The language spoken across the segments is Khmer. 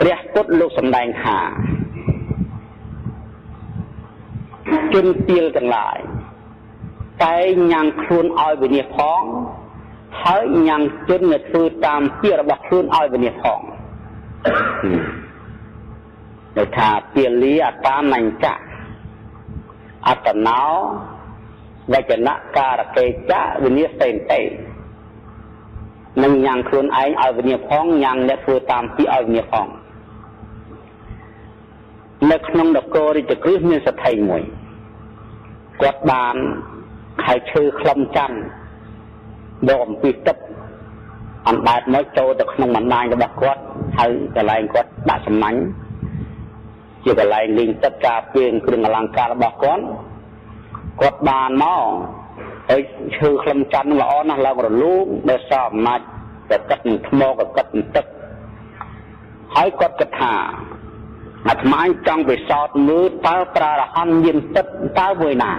ព្រះពុទ្ធលោកសម្ដែងថាជនទាលទាំងឡាយតែញ៉ាំងខ្លួនឲ្យវិនិច្ឆ័យផងហើយញ៉ាំងជនដែលធ្វើតាមពាក្យរបស់ខ្លួនឲ្យវិនិច្ឆ័យផងដែលថាពាលីអតានញ្ចៈអតណោវចនការកេចៈវិនិច្ឆ័យទេនឹងញ៉ាំងខ្លួនឯងឲ្យវិនិច្ឆ័យផងញ៉ាំងអ្នកធ្វើតាមពាក្យឲ្យវិនិច្ឆ័យផងនៅក្នុងនគររាជក្រឹសមានសទ្ធិមួយគាត់បានខែឈើខ្លឹមច័ន្ទយកអំពីទឹកអណ្ដែតមកចូលទៅក្នុងបណ្ដាញរបស់គាត់ហើយកន្លែងគាត់ដាក់សំណាញ់ជាកន្លែងលេងទឹកការពារគ្រឿងអលង្ការរបស់គាត់បានមកហើយឈើខ្លឹមច័ន្ទល្អណាស់ឡើងរលោងដោយសារអំណាចតែទឹកនឹងថ្មក៏ទឹកនឹងទឹកហើយគាត់គិតថាអាត្មាចង់ពិសោធន៍មើលតើប្រារហ័នមានទឹកតើមួយណា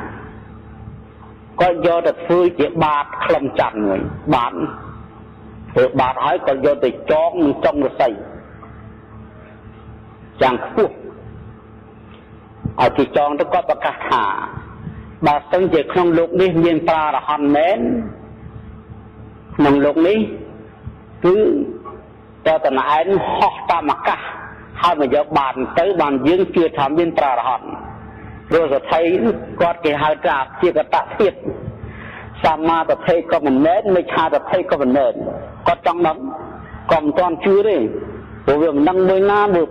គាត់យកទៅធ្វើជាបាតខ្លឹមច័ន្ទមួយបាតធ្វើបាតហើយគាត់យកទៅចងនឹងចុងរស័យយ៉ាងខ្ពស់ឲ្យគេចងទៅគាត់ប្រកាសថាបើសិនជាក្នុងលោកនេះមានប្រារហ័នមែនក្នុងលោកនេះគឺតើតណែនហោះតាមអាកាសហើយមកយកបានទៅបានយើងជឿថាមានប្រារហ័នព្រោះសទ្ធិគាត់គេហៅថាជាកតធាតុសមាទិដ្ឋិក៏មិនមែនមិច្ឆាទិដ្ឋិក៏មិនមែនគាត់ចង់ដឹងក៏មិនទាន់ជឿទេព្រោះវាមិនដឹងមួយណាមួយ